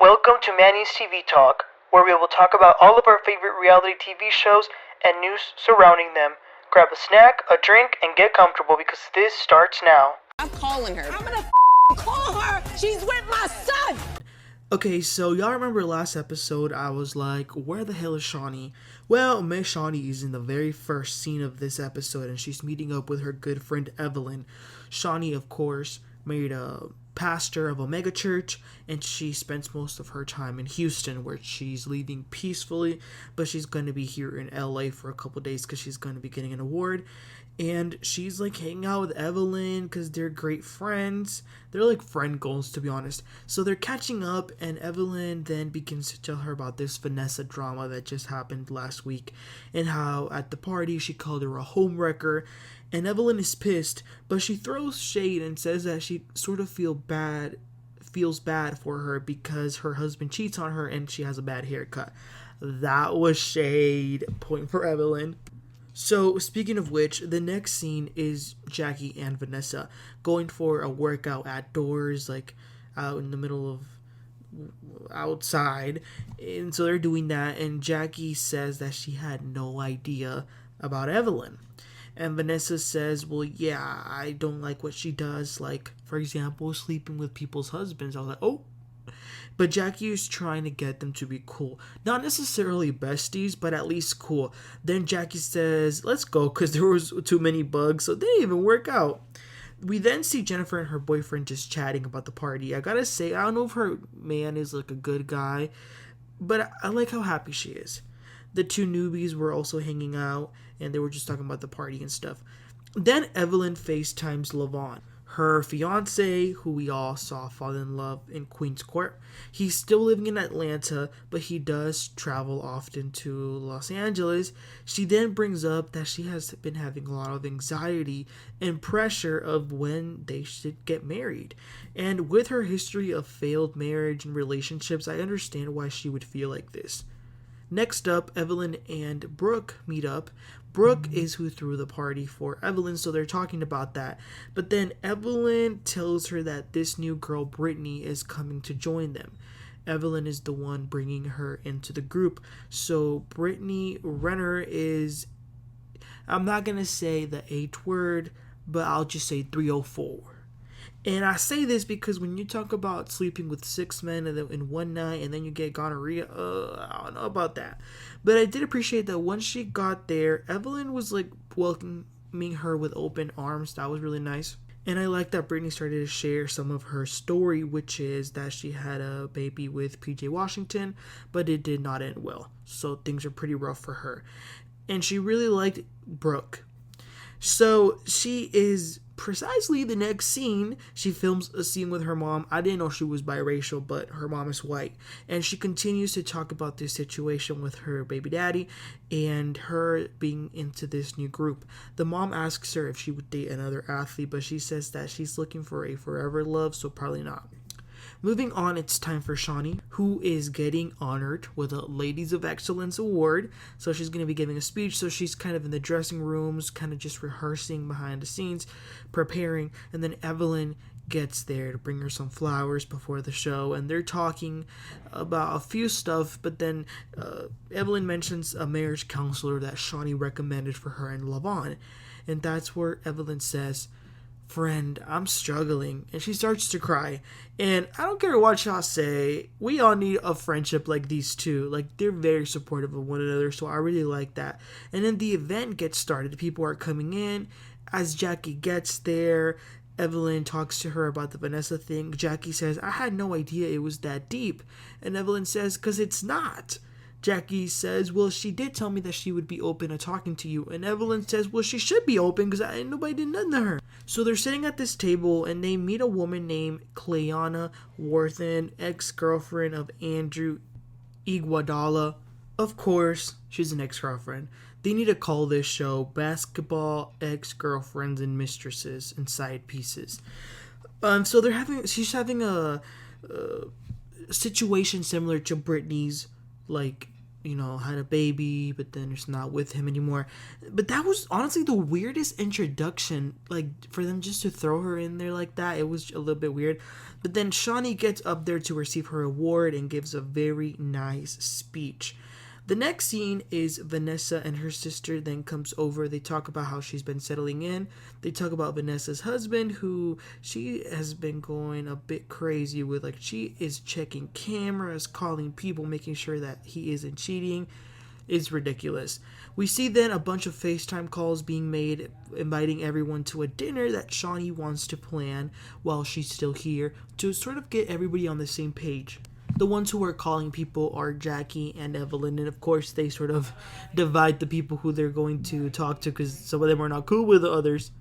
Welcome to Manny's TV Talk, where we will talk about all of our favorite reality TV shows and news surrounding them. Grab a snack, a drink, and get comfortable because this starts now. I'm calling her. I'm gonna call her. She's with my son. Okay, so y'all remember last episode I was like, where the hell is Shaunie? Well, Miss Shaunie is in the very first scene of this episode and she's meeting up with her good friend Evelyn. Shaunie, of course, married a pastor of a mega church and she spends most of her time in Houston where she's leaving peacefully, but she's going to be here in LA for a couple days because she's going to be getting an award. And she's like hanging out with Evelyn because they're great friends. They're like friend goals, to be honest. So they're catching up, and Evelyn then begins to tell her about this Vanessa drama that just happened last week, and how at the party she called her a homewrecker. And Evelyn is pissed, but she throws shade and says that she sort of feels bad for her because her husband cheats on her and she has a bad haircut. That was shade. Point for Evelyn. So, speaking of which, the next scene is Jac'Eil and Vanessa going for a workout outdoors, like out in the middle of outside. And so they're doing that, and Jac'Eil says that she had no idea about Evelyn. And Vanessa says, well, yeah, I don't like what she does, like, for example, sleeping with people's husbands. I was like, oh. But Jac'Eil is trying to get them to be cool. Not necessarily besties, but at least cool. Then Jac'Eil says, let's go, because there was too many bugs, so they didn't even work out. We then see Jennifer and her boyfriend just chatting about the party. I gotta say, I don't know if her man is like a good guy, but I like how happy she is. The two newbies were also hanging out, and they were just talking about the party and stuff. Then Evelyn FaceTimes Lavan, her fiance, who we all saw fall in love in Queens Court. He's still living in Atlanta, but he does travel often to Los Angeles. She then brings up that she has been having a lot of anxiety and pressure of when they should get married. And with her history of failed marriage and relationships, I understand why she would feel like this. Next up, Evelyn and Brooke meet up. Brooke is who threw the party for Evelyn, so they're talking about that. But then Evelyn tells her that this new girl, Brittany, is coming to join them. Evelyn is the one bringing her into the group. So Brittany Renner is, I'm not going to say the H word, but I'll just say 304. And I say this because when you talk about sleeping with 6 men in one night and then you get gonorrhea, I don't know about that. But I did appreciate that once she got there, Evelyn was like welcoming her with open arms. That was really nice. And I like that Brittany started to share some of her story, which is that she had a baby with PJ Washington, but it did not end well. So things are pretty rough for her. And she really liked Brooke. So she is precisely the next scene. She films a scene with her mom. I didn't know she was biracial, but her mom is white. And she continues to talk about this situation with her baby daddy and her being into this new group. The mom asks her if she would date another athlete, but she says that she's looking for a forever love, so probably not. Moving on, it's time for Shaunie, who is getting honored with a Ladies of Excellence award. So she's going to be giving a speech. So she's kind of in the dressing rooms, kind of just rehearsing behind the scenes, preparing. And then Evelyn gets there to bring her some flowers before the show. And they're talking about a few stuff. But then Evelyn mentions a marriage counselor that Shaunie recommended for her in Lavan. And that's where Evelyn says, friend, I'm struggling. And she starts to cry. And I don't care what y'all say, we all need a friendship like these two. Like, they're very supportive of one another, so I really like that. And then the event gets started. People are coming in. As Jac'Eil gets there, Evelyn talks to her about the Vanessa thing. Jac'Eil says, I had no idea it was that deep. And Evelyn says, 'cause it's not. Jac'Eil says, well, she did tell me that she would be open to talking to you. And Evelyn says, well, she should be open because nobody did nothing to her. So they're sitting at this table and they meet a woman named Clayanna Warthen, ex-girlfriend of Andrew Iguodala. Of course, she's an ex-girlfriend. They need to call this show Basketball Ex-Girlfriends and Mistresses and Side Pieces. So she's having a situation similar to Britney's, like, had a baby, but then it's not with him anymore. But that was honestly the weirdest introduction, like, for them just to throw her in there like that. It was a little bit weird. But then Shaunie gets up there to receive her award and gives a very nice speech. The next scene is Vanessa and her sister then comes over. They talk about how she's been settling in. They talk about Vanessa's husband, who she has been going a bit crazy with. Like, she is checking cameras, calling people, making sure that he isn't cheating. It's ridiculous. We see then a bunch of FaceTime calls being made, inviting everyone to a dinner that Shaunie wants to plan while she's still here to sort of get everybody on the same page. The ones who are calling people are Jac'Eil and Evelyn, and of course they sort of divide the people who they're going to talk to because some of them are not cool with the others.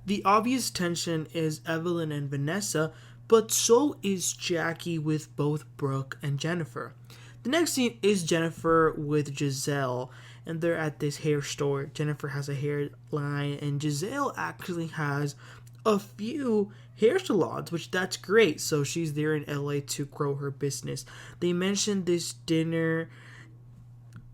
The obvious tension is Evelyn and Vanessa, but so is Jac'Eil with both Brooke and Jennifer. The next scene is Jennifer with Jac'Eil, and they're at this hair store. Jennifer has a hairline, and Jac'Eil actually has a few hair salons, which that's great. So she's there in LA to grow her business. They mentioned this dinner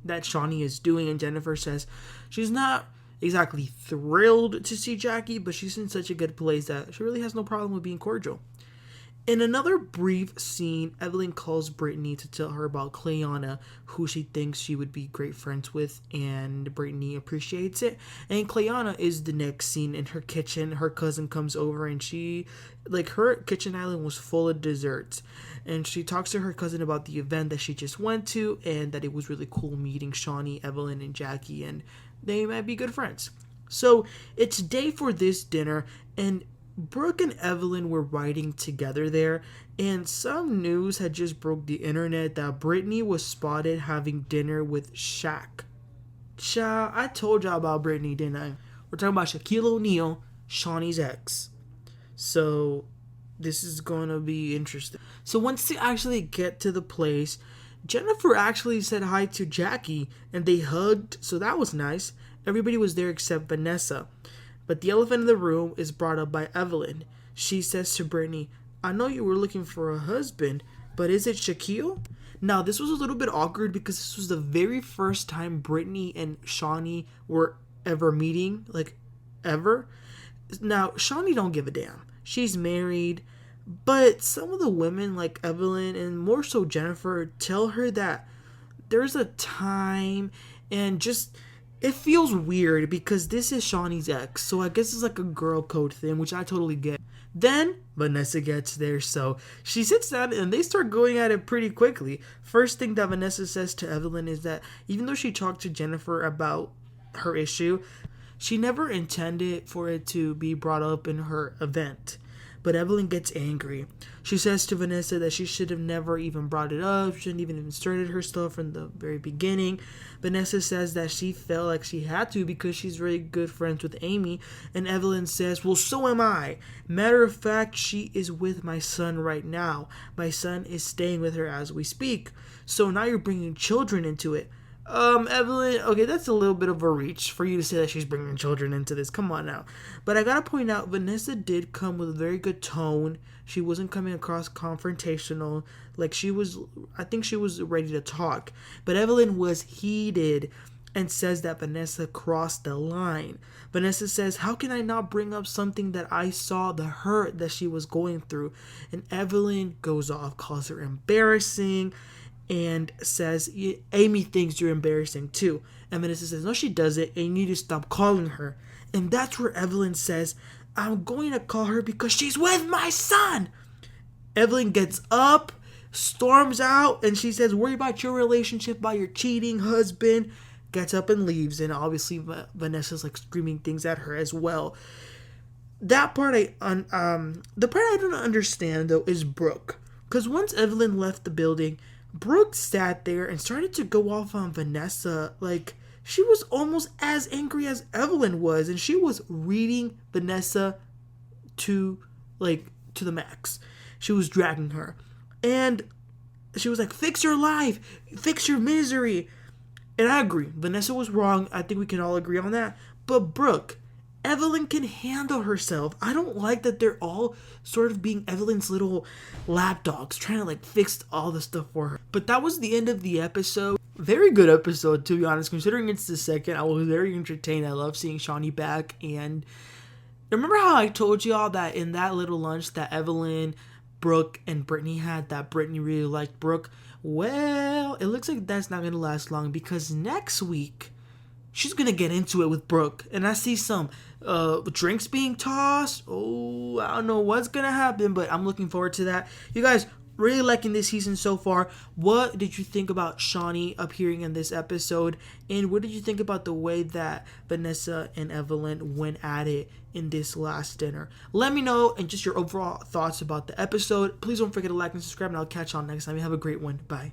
that Shaunie is doing, and Jennifer says she's not exactly thrilled to see Jac'Eil, but she's in such a good place that she really has no problem with being cordial. In another brief scene, Evelyn calls Brittany to tell her about Clayanna, who she thinks she would be great friends with, and Brittany appreciates it. And Clayanna is the next scene in her kitchen. Her cousin comes over, and her kitchen island was full of desserts. And she talks to her cousin about the event that she just went to, and that it was really cool meeting Shaunie, Evelyn, and Jac'Eil, and they might be good friends. So it's day for this dinner, and Brooke and Evelyn were riding together there, and some news had just broke the internet that Brittany was spotted having dinner with Shaq. I told y'all about Brittany, didn't I? We're talking about Shaquille O'Neal, Shaunie's ex. So this is gonna be interesting. So once they actually get to the place, Jennifer actually said hi to Jac'Eil, and they hugged, so that was nice. Everybody was there except Vanessa. But the elephant in the room is brought up by Evelyn. She says to Brittany, I know you were looking for a husband, but is it Shaquille? Now, this was a little bit awkward because this was the very first time Brittany and Shaunie were ever meeting, like, ever. Now, Shaunie don't give a damn. She's married, but some of the women, like Evelyn and more so Jennifer, tell her that there's a time and just... It feels weird because this is Shaunie's ex, so I guess it's like a girl code thing, which I totally get. Then Vanessa gets there, so she sits down and they start going at it pretty quickly. First thing that Vanessa says to Evelyn is that even though she talked to Jennifer about her issue, she never intended for it to be brought up in her event. But Evelyn gets angry. She says to Vanessa that she should have never even brought it up. She shouldn't even have started her stuff from the very beginning. Vanessa says that she felt like she had to because she's really good friends with Amy. And Evelyn says, well, so am I. Matter of fact, she is with my son right now. My son is staying with her as we speak. So now you're bringing children into it. Evelyn, okay, that's a little bit of a reach for you to say that she's bringing children into this. Come on now. But I gotta point out, Vanessa did come with a very good tone. She wasn't coming across confrontational. Like, I think she was ready to talk. But Evelyn was heated and says that Vanessa crossed the line. Vanessa says, how can I not bring up something that I saw, the hurt that she was going through? And Evelyn goes off, calls her embarrassing, and says, Amy thinks you're embarrassing too. And Vanessa says, no, she doesn't, and you need to stop calling her. And that's where Evelyn says, I'm going to call her because she's with my son. Evelyn gets up, storms out, and she says, worry about your relationship, about your cheating husband. Gets up and leaves, and obviously Vanessa's like screaming things at her as well. That part the part I don't understand though is Brooke, because once Evelyn left the building, Brooke sat there and started to go off on Vanessa. Like, she was almost as angry as Evelyn was, and she was reading Vanessa to the max. She was dragging her, and she was like, fix your life, fix your misery. And I agree, Vanessa was wrong. I think we can all agree on that. But Brooke, Evelyn can handle herself. I don't like that they're all sort of being Evelyn's little lapdogs, trying to like fix all the stuff for her. But that was the end of the episode. Very good episode, to be honest. Considering it's the second, I was very entertained. I love seeing Shaunie back. And remember how I told y'all that in that little lunch that Evelyn, Brooke, and Brittany had, that Brittany really liked Brooke? Well, it looks like that's not going to last long, because next week, she's going to get into it with Brooke. And I see some drinks being tossed. Oh, I don't know what's going to happen, but I'm looking forward to that. You guys, really liking this season so far. What did you think about Shaunie appearing in this episode? And what did you think about the way that Vanessa and Evelyn went at it in this last dinner? Let me know, and just your overall thoughts about the episode. Please don't forget to like and subscribe, and I'll catch y'all next time. You have a great one. Bye.